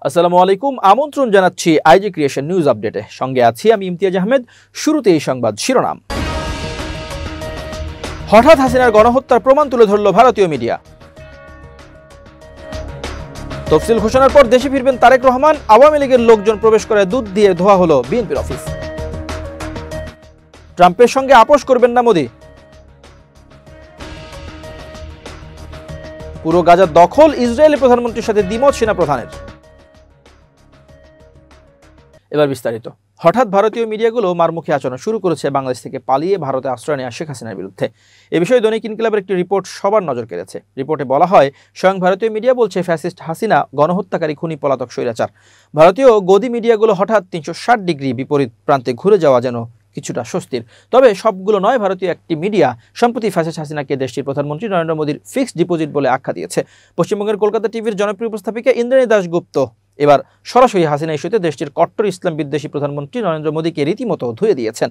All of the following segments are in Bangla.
আসসালামু আলাইকুম, আমন্ত্রণ জানাচ্ছি আইজি ক্রিয়েশন নিউজ আপডেটে। সঙ্গে আছি আমি ইমতিয়াজ আহমেদ। শুরুতে এই সংবাদ শিরোনাম। হঠাৎ হাসিনার গণহত্যার প্রমাণ তুলে ধরল ভারতীয় মিডিয়া। তফসিল ঘোষণার পর দেশে ফিরবেন তারেক রহমান। আওয়ামী লীগের লোকজন প্রবেশ করে দুধ দিয়ে ধোয়া হলো বিএনপির অফিস। ট্রাম্পের সঙ্গে আপোষ করবেন না মোদি। পুরো গাজা দখল, ইসরায়েলি প্রধানমন্ত্রীর সাথে দ্বিমত সেনাপ্রধানের। এবার বিস্তারিত। হঠাৎ ভারতীয় মিডিয়াগুলো মারমুখী আচরণ শুরু করেছে বাংলাদেশ থেকে পালিয়ে ভারতে আশ্রয় নেওয়া শেখ হাসিনার বিরুদ্ধে। এ বিষয়ে দৈনিক ইনকিলাবের একটি রিপোর্ট সবার নজর কেড়েছে। রিপোর্টে বলা হয়, স্বয়ং ভারতীয় মিডিয়া বলছে ফ্যাসিস্ট হাসিনা গণহত্যাকারী, খুনি, পলাতক, স্বৈরাচার। ভারতীয় গদি মিডিয়াগুলো হঠাৎ 360 ডিগ্রি বিপরীত প্রান্তে ঘুরে যাওয়া যেন কিছুটা স্বস্তির। তবে সবগুলো নয়। ভারতীয় একটি মিডিয়া সম্প্রতি ফ্যাসিস্ট হাসিনাকে দেশটির প্রধানমন্ত্রী নরেন্দ্র মোদীর ফিক্সড ডিপোজিট বলে আখ্যা দিয়েছে। পশ্চিমবঙ্গের কলকাতা টিভির জনপ্রিয় উপস্থাপিকা ইন্দ্রাণী দাশগুপ্ত এবার সরাসরি হাসিনা ইস্যুতে দেশটির কট্টর ইসলাম বিদ্বেষী প্রধানমন্ত্রী নরেন্দ্র মোদীকে রীতিমতো ধুয়ে দিয়েছেন।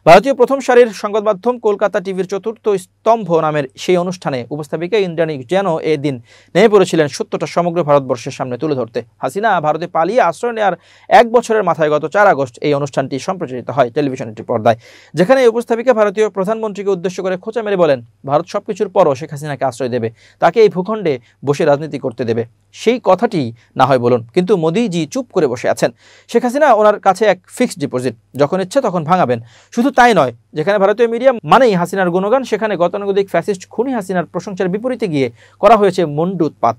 ভারতীয় প্রথম সারির সংবাদ মাধ্যম কলকাতা টিভির চতুর্থ স্তম্ভ নামের সেই অনুষ্ঠানে উপস্থাপিকা ইন্দ্রাণী যেন এদিন নেমে পড়েছিলেন সত্যটা সমগ্র ভারতবর্ষের সামনে তুলে ধরতে। হাসিনা ভারতে পালিয়ে আশ্রয় নেওয়ার 1 বছরের মাথায় গত 4 আগস্ট এই অনুষ্ঠানটি সম্প্রচারিত হয় টেলিভিশনের পর্দায়, যেখানে এই উপস্থাপিকা ভারতীয় প্রধানমন্ত্রীকে উদ্দেশ্য করে খোঁচা মেরে বলেন, ভারত সবকিছুর পরও শেখ হাসিনাকে আশ্রয় দেবে, তাকে এই ভূখণ্ডে বসে রাজনীতি করতে দেবে। সেই কথাটি না হয় বলুন, কিন্তু মোদীজি চুপ করে বসে আছেন। শেখ হাসিনা ওনার কাছে এক ফিক্সড ডিপোজিট, যখন ইচ্ছে তখন ভাঙাবেন। শুধু তাই নয়, যেখানে ভারতীয় মিডিয়া মানেই হাসিনার গুণগান, সেখানে গতানুগতিক ফ্যাসিস্ট খুনি হাসিনার প্রশংসার বিপরীতে গিয়ে করা হয়েছে মুন্ডু উৎপাত।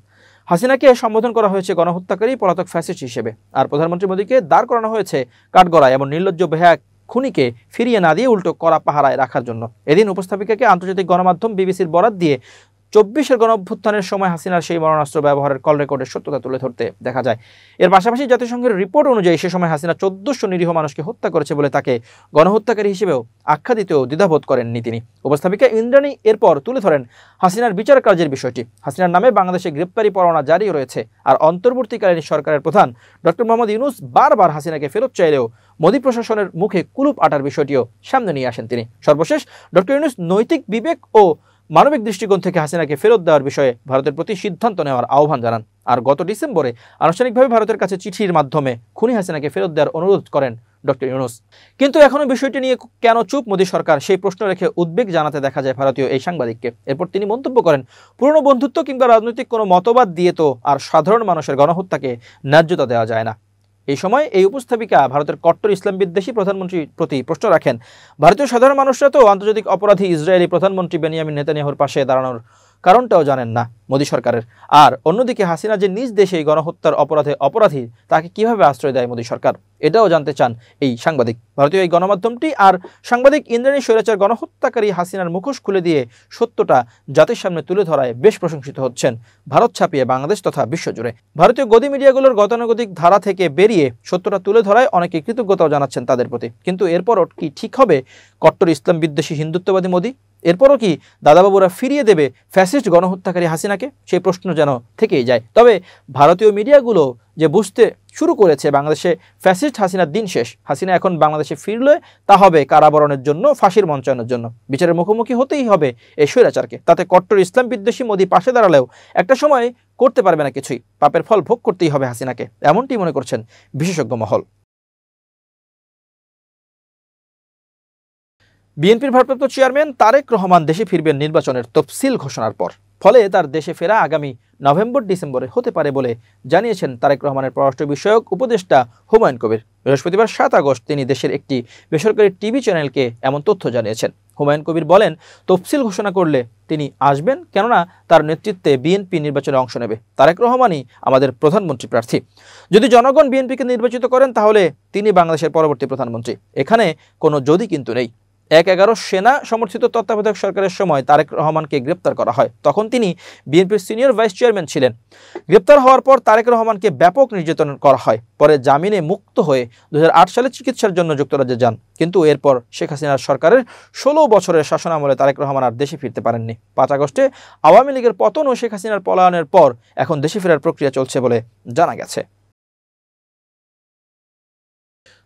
হাসিনাকে সম্বোধন করা হয়েছে গণহত্যাকারী, পলাতক, ফ্যাসিস্ট হিসেবে, আর প্রধানমন্ত্রী মোদীকে দাঁড় করানো হয়েছে কাঠগড়ায় এমন নির্লজ্জ বেহায়া খুনিকে ফিরিয়ে না দিয়ে উল্টো কড়া পাহারায় রাখার জন্য। এদিন উপস্থাপিকাকে আন্তর্জাতিক গণমাধ্যম বিবিসির বরাত দিয়ে 24-এর গণঅভ্যুত্থানের সময় হাসিনার সেই মরণাস্ত্র ব্যবহারের কল রেকর্ডের সত্যতা তুলে ধরতে দেখা যায়। এর পাশাপাশি জাতিসংঘের রিপোর্ট অনুযায়ী সে সময় হাসিনা 1400 নিরীহ মানুষকে হত্যা করেছে বলে তাকে গণহত্যাকারী হিসেবেও আখ্যা দিতেও দ্বিধাবোধ করেননি তিনি। উপস্থাপিকা ইন্দ্রাণী এরপর তুলে ধরেন হাসিনার বিচার কার্যের বিষয়টি। হাসিনার নামে বাংলাদেশে গ্রেপ্তারি পরোয়ানা জারি রয়েছে, আর অন্তর্বর্তীকালীন সরকারের প্রধান ডক্টর মোহাম্মদ ইউনূস বারবার হাসিনাকে ফেরত চাইলেও মোদী প্রশাসনের মুখে কুলুপ আটার বিষয়টিও সামনে নিয়ে আসেন তিনি। সর্বশেষ ডক্টর ইউনূস নৈতিক বিবেক ও মানবিক দৃষ্টিকোণ থেকে হাসিনাকে ফেরত দেওয়ার বিষয়ে ভারতের প্রতি সিদ্ধান্ত নেওয়ার আহ্বান জানান। আর গত ডিসেম্বরে আনুষ্ঠানিকভাবে ভারতের কাছে চিঠির মাধ্যমে খুনি হাসিনাকে ফেরত দেওয়ার অনুরোধ করেন ডক্টর ইউনূস। কিন্তু এখনও বিষয়টি নিয়ে কেন চুপ মোদী সরকার, সেই প্রশ্ন রেখে উদ্বেগ জানাতে দেখা যায় ভারতীয় এই সাংবাদিককে। এরপর তিনি মন্তব্য করেন, পুরনো বন্ধুত্ব কিংবা রাজনৈতিক কোনো মতবাদ দিয়ে তো আর সাধারণ মানুষের গণহত্যাকে ন্যায্যতা দেওয়া যায় না। এই সময় এই উপস্থাপিকা ভারতের কট্টর ইসলাম বিদ্বেষী প্রধানমন্ত্রীর প্রতি প্রশ্ন রাখেন, ভারতীয় সাধারণ মানুষরা তো আন্তর্জাতিক অপরাধী ইসরায়েলি প্রধানমন্ত্রী বেনিয়ামিন নেতানিয়াহুর পাশে দাঁড়ানোর কারণটাও জানেন না মোদী সরকারের। আর অন্যদিকে হাসিনা যে নিজ দেশে গণহত্যার অপরাধে অপরাধী, তাকে কিভাবে আশ্রয় দেয় মোদী সরকার, এটাও জানতে চান এই সাংবাদিক। ভারতীয় এই গণমাধ্যমটি আর সাংবাদিক ইন্দ্রাণী স্বৈরাচার গণহত্যাকারী হাসিনার মুখোশ খুলে দিয়ে সত্যটা জাতির সামনে তুলে ধরায় বেশ প্রশংসিত হচ্ছেন ভারত ছাপিয়ে বাংলাদেশ তথা বিশ্বজুড়ে। ভারতীয় গদি মিডিয়াগুলোর গতানুগতিক ধারা থেকে বেরিয়ে সত্যটা তুলে ধরায় অনেকে কৃতজ্ঞতাও জানাচ্ছেন তাদের প্রতি। কিন্তু এরপরও কি ঠিক হবে কট্টর ইসলাম বিদ্বেষী হিন্দুত্ববাদী মোদী? এরপরও কি দাদাবাবুরা ফিরিয়ে দেবে ফ্যাসিস্ট গণহত্যাকারী হাসিনাকে? সেই প্রশ্ন যেন থেকেই যায়। তবে ভারতীয় মিডিয়াগুলো যে বুঝতে শুরু করেছে বাংলাদেশে ফ্যাসিস্ট হাসিনার দিন শেষ, হাসিনা এখন বাংলাদেশে ফিরলে তা হবে কারাবরণের জন্য, ফাঁসির মঞ্চায়নের জন্য। বিচারের মুখোমুখি হতেই হবে এই স্বৈরাচারকে। তাতে কট্টর ইসলাম বিদ্বেষী মোদী পাশে দাঁড়ালেও একটা সময় করতে পারবে না কিছুই, পাপের ফল ভোগ করতেই হবে হাসিনাকে, এমনটি মনে করছেন বিশেষজ্ঞ মহল। বিএনপির ভারপ্রাপ্ত চেয়ারম্যান তারেক রহমান দেশে ফিরবেন নির্বাচনের তফসিল ঘোষণার পর। ফলে তার দেশে ফেরা আগামী নভেম্বর-ডিসেম্বরে হতে পারে বলে জানিয়েছেন তারেক রহমানের পররাষ্ট্র বিষয়ক উপদেষ্টা হুমায়ুন কবির। বৃহস্পতিবার 7 আগস্ট তিনি দেশের একটি বেসরকারি টিভি চ্যানেলকে এমন তথ্য জানিয়েছেন। হুমায়ুন কবির বলেন, তফসিল ঘোষণা করলে তিনি আসবেন, কেননা তার নেতৃত্বে বিএনপি নির্বাচনে অংশ নেবে। তারেক রহমানই আমাদের প্রধানমন্ত্রী প্রার্থী। যদি জনগণ বিএনপিকে নির্বাচিত করেন তাহলে তিনি বাংলাদেশের পরবর্তী প্রধানমন্ত্রী। এখানে কোনো যদি কিন্তু নেই। 1-11 সেনা সমর্থিত তত্ত্বাবধায়ক সরকারের সময় তারেক রহমানকে গ্রেপ্তার করা হয়। তখন তিনি বিএনপির সিনিয়র ভাইস চেয়ারম্যান ছিলেন। গ্রেপ্তার হওয়ার পর তারেক রহমানকে ব্যাপক নির্যাতন করা হয়। পরে জামিনে মুক্ত হয়ে 2008 সালে চিকিৎসার জন্য যুক্তরাজ্যে যান। কিন্তু এরপর শেখ হাসিনার সরকারের 16 বছরের শাসনামলে তারেক রহমান আর দেশে ফিরতে পারেননি। 5 আগস্টে আওয়ামী লীগের পতন ও শেখ হাসিনার পলায়নের পর এখন দেশে ফেরার প্রক্রিয়া চলছে বলে জানা গেছে।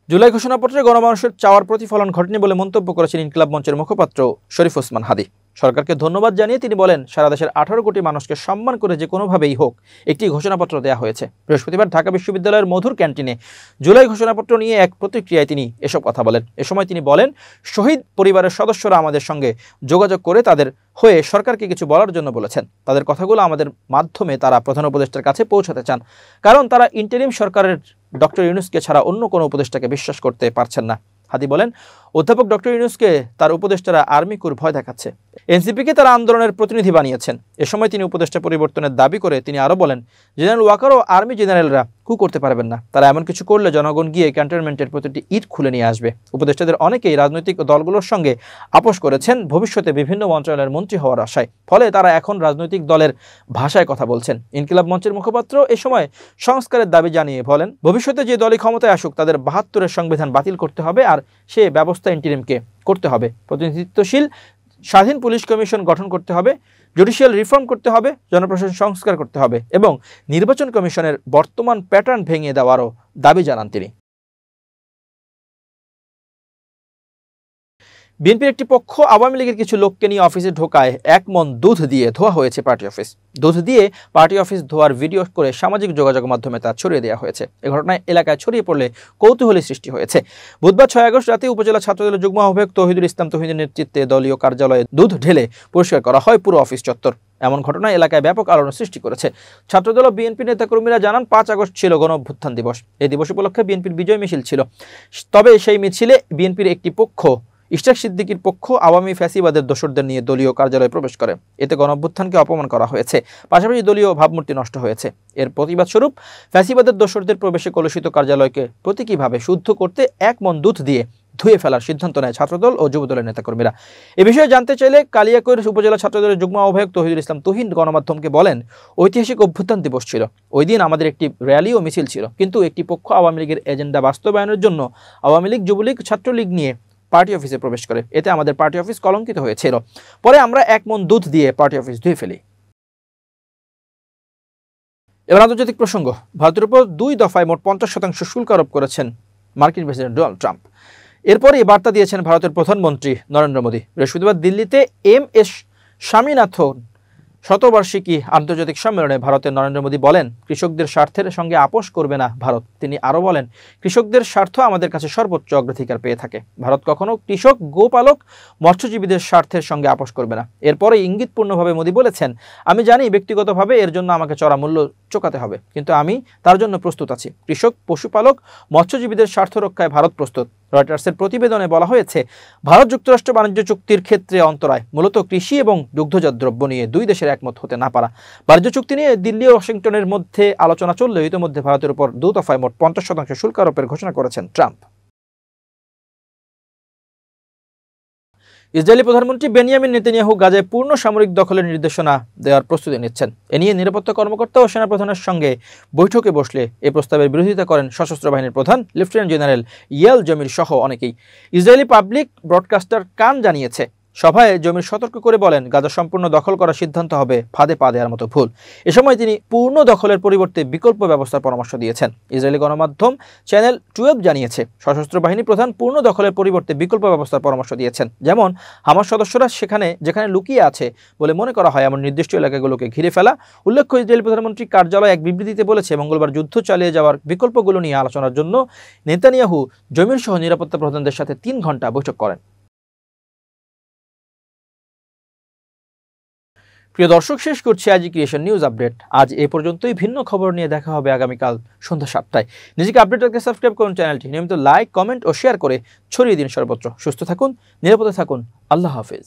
জুলাই ঘোষণাপত্রে গণমানুষের চাওয়ার প্রতিফলন ঘটেনি বলে মন্তব্য করেছেন ইনকিলাব মঞ্চের মুখপাত্র শরীফ ওসমান হাদী। সরকারকে ধন্যবাদ জানিয়ে তিনি বলেন, সারা দেশের 18 কোটি মানুষকে সম্মান করে যে কোনোভাবেই হোক একটি ঘোষণাপত্র দেওয়া হয়েছে। বৃহস্পতিবার ঢাকা বিশ্ববিদ্যালয়ের মধুর ক্যান্টিনে জুলাই ঘোষণাপত্র নিয়ে এক প্রতিক্রিয়ায় তিনি এসব কথা বলেন। এ সময় তিনি বলেন, শহীদ পরিবারের সদস্যরা আমাদের সঙ্গে যোগাযোগ করে তাদের হয়ে সরকারকে কিছু বলার জন্য বলেছেন। তাদের কথাগুলো আমাদের মাধ্যমে তারা প্রধান উপদেষ্টার কাছে পৌঁছাতে চান, কারণ তারা ইন্টারিম সরকারের ডক্টর ইউনূসকে ছাড়া অন্য কোনো উপদেষ্টাকে বিশ্বাস করতে পারছেন না। হাদি বলেন, অধ্যাপক ডক্টর ইউনূসকে তার উপদেষ্টারা আর্মি কুর ভয় দেখাচ্ছে। এনসিপিকে তারা আন্দোলনের প্রতিনিধি বানিয়েছেন। এ সময় তিনি উপদেষ্টা পরিবর্তনের দাবি করে তিনি আরও বলেন, জেনারেল ওয়াকার ও আর্মি জেনারেলরা কু করতে পারবেন না। তারা এমন কিছু করলে জনগণ গিয়ে ক্যান্টনমেন্টের প্রতিটি ইট খুলে নিয়ে আসবে। উপদেষ্টাদের অনেকেই রাজনৈতিক দলগুলোর সঙ্গে আপোষ করেছেন ভবিষ্যতে বিভিন্ন মন্ত্রণালয়ের মন্ত্রী হওয়ার আশায়, ফলে তারা এখন রাজনৈতিক দলের ভাষায় কথা বলছেন। ইনকিলাব মঞ্চের মুখপাত্র এ সময় সংস্কারের দাবি জানিয়ে বলেন, ভবিষ্যতে যে দলই ক্ষমতায় আসুক তাদের 72-এর সংবিধান বাতিল করতে হবে আর সে ব্যবস্থা ইন্টারিমকে করতে হবে। প্রতিনিধিত্বশীল স্বাধীন পুলিশ কমিশন গঠন করতে হবে, জুডিশিয়াল রিফর্ম করতে হবে, জনপ্রশাসন সংস্কার করতে হবে এবং নির্বাচন কমিশনের বর্তমান প্যাটার্ন ভেঙে দেওয়ারও দাবি জানান তিনি। বিএনপির একটি পক্ষ আওয়ামী লীগের কিছু লোককে নিয়ে অফিসে ঢোকায় 1 মণ দুধ দিয়ে ধোয়া হয়েছে পার্টি অফিস। দুধ দিয়ে পার্টি অফিস ধোয়ার ভিডিও করে সামাজিক যোগাযোগ মাধ্যমে তা ছড়িয়ে দেওয়া হয়েছে। এ ঘটনায় এলাকায় ছড়িয়ে পড়লে কৌতূহলী সৃষ্টি হয়েছে। বুধবার 6 আগস্ট রাতে উপজেলা ছাত্রদলের যুগ্ম আহ্বায়ক তৌহিদুল ইসলাম তৌহিদের নেতৃত্বে দলীয় কার্যালয়ে দুধ ঢেলে পরিষ্কার করা হয় পুরো অফিস চত্বর। এমন ঘটনায় এলাকায় ব্যাপক আলোড়ন সৃষ্টি করেছে। ছাত্রদল ও বিএনপি নেতাকর্মীরা জানান, 5 আগস্ট ছিল গণঅভ্যুত্থান দিবস। এই দিবস উপলক্ষে বিএনপির বিজয় মিছিল ছিল। তবে সেই মিছিলে বিএনপির একটি পক্ষ, ইশতিয়াক সিদ্দিকীর পক্ষ, আওয়ামী ফ্যাসিবাদের দোসরদের নিয়ে দলীয় কার্যালয়ে প্রবেশ করে। এতে গণঅভ্যুত্থানকে অপমান করা হয়েছে, পাশাপাশি দলীয় ভাবমূর্তি নষ্ট হয়েছে। এর প্রতিবাদ স্বরূপ ফ্যাসিবাদের দোসরদের প্রবেশে কলুষিত কার্যালয়কে প্রতীকীভাবে শুদ্ধ করতে 1 মণ দুধ দিয়ে ধুয়ে ফেলার সিদ্ধান্ত নেয় ছাত্রদল ও যুবদলের নেতাকর্মীরা। এ বিষয়ে জানতে চাইলে কালিয়াকৈর উপজেলা ছাত্রদলের যুগ্ম আহ্বায়ক তৌহিদুল ইসলাম তুহিন গণমাধ্যমকে বলেন, ঐতিহাসিক অভ্যুত্থান দিবস ছিল। ওই দিন আমাদের একটি র্যালি ও মিছিল ছিল, কিন্তু একটি পক্ষ আওয়ামী লীগের এজেন্ডা বাস্তবায়নের জন্য আওয়ামী লীগ, যুবলীগ, ছাত্রলীগ নিয়ে পার্টি অফিসে প্রবেশ করে। এতে আমাদের পার্টি অফিস কলঙ্কিত হয়েছিল। পরে আমরা 1 মণ দুধ দিয়ে পার্টি অফিস ধুয়ে ফেলি। এবার আন্তর্জাতিক প্রসঙ্গ। ভারতের উপর 2 দফায় মোট 50% শুল্ক আরোপ করেছেন মার্কিন প্রেসিডেন্ট ডোনাল্ড ট্রাম্প। এরপরই বার্তা দিয়েছেন ভারতের প্রধানমন্ত্রী নরেন্দ্র মোদী। বৃহস্পতিবার দিল্লিতে এম.এস. স্বামীনাথন শতবার্ষিকী আন্তর্জাতিক সম্মেলনে ভারতের নরেন্দ্র মোদী বলেন, কৃষকদের স্বার্থের সঙ্গে আপোষ করবে না ভারত। তিনি আরও বলেন, কৃষকদের স্বার্থ আমাদের কাছে সর্বোচ্চ অগ্রাধিকার পেয়ে থাকে। ভারত কখনো কৃষক, গোপালক, মৎস্যজীবীদের স্বার্থের সঙ্গে আপোষ করবে না। এরপরে ইঙ্গিতপূর্ণভাবে মোদী বলেছেন, আমি জানি ব্যক্তিগতভাবে এর জন্য আমাকে চড়া মূল্য চোকাতে হবে, কিন্তু আমি তার জন্য প্রস্তুত আছি। কৃষক, পশুপালক, মৎস্যজীবীদের স্বার্থ রক্ষায় ভারত প্রস্তুত। রয়টার্সের প্রতিবেদনে বলা হয়েছে, ভারত যুক্তরাষ্ট্র বাণিজ্য চুক্তির ক্ষেত্রে অন্তরায় মূলত কৃষি এবং দুগ্ধজাত দ্রব্য নিয়ে 2 দেশের একমত হতে না পারা। বাণিজ্য চুক্তি নিয়ে দিল্লি ও ওয়াশিংটনের মধ্যে আলোচনা চললেও ইতিমধ্যে ভারতের উপর 2 দফায় মোট 50% শুল্ক আরোপের ঘোষণা করেছেন ট্রাম্প। ইসরায়েলি প্রধানমন্ত্রী বেনিয়ামিন নেতানিয়াহু গাজায় পূর্ণ সামরিক দখলের নির্দেশনা দেওয়ার প্রস্তুতি নিচ্ছেন। এ নিয়ে নিরাপত্তা কর্মকর্তা ও সেনাপ্রধানের সঙ্গে বৈঠকে বসলে এ প্রস্তাবের বিরোধিতা করেন সশস্ত্র বাহিনীর প্রধান লেফটেন্যান্ট জেনারেল ইয়াল জমির সহ অনেকেই। ইসরায়েলি পাবলিক ব্রডকাস্টার কান জানিয়েছে, সভায় জমির সতর্ক করে বলেন, গাজা সম্পূর্ণ দখল করার সিদ্ধান্ত হবে ফাঁদে পা দেওয়ার মতো ভুল। এ সময় তিনি পূর্ণ দখলের পরিবর্তে বিকল্প ব্যবস্থার পরামর্শ দিয়েছেন। ইসরায়েলি গণমাধ্যম চ্যানেল 12 জানিয়েছে, সশস্ত্র বাহিনী প্রধান পূর্ণ দখলের পরিবর্তে বিকল্প ব্যবস্থার পরামর্শ দিয়েছেন, যেমন হামাস সদস্যরা যেখানে লুকিয়ে আছে বলে মনে করা হয় এমন নির্দিষ্ট এলাকাগুলোকে ঘিরে ফেলা। উল্লেখ্য, ইসরায়েলি প্রধানমন্ত্রী কার্যালয় এক বিবৃতিতে বলেছে, মঙ্গলবার যুদ্ধ চালিয়ে যাওয়ার বিকল্পগুলো নিয়ে আলোচনার জন্য নেতানিয়াহু জমির সহ নিরাপত্তা প্রধানদের সাথে 3 ঘণ্টা বৈঠক করেন। প্রিয় দর্শক, শেষ করছি আজই ক্রিয়েশন নিউজ আপডেট। আজ এ পর্যন্তই। ভিন্ন খবর নিয়ে দেখা হবে আগামীকাল সন্ধ্যা 7টায়। নিজেকে আপডেট রাখতে সাবস্ক্রাইব করুন চ্যানেলটি। নিয়মিত লাইক, কমেন্ট ও শেয়ার করে ছড়িয়ে দিন সর্বত্র। সুস্থ থাকুন, নিরাপদে থাকুন। আল্লাহ হাফেজ।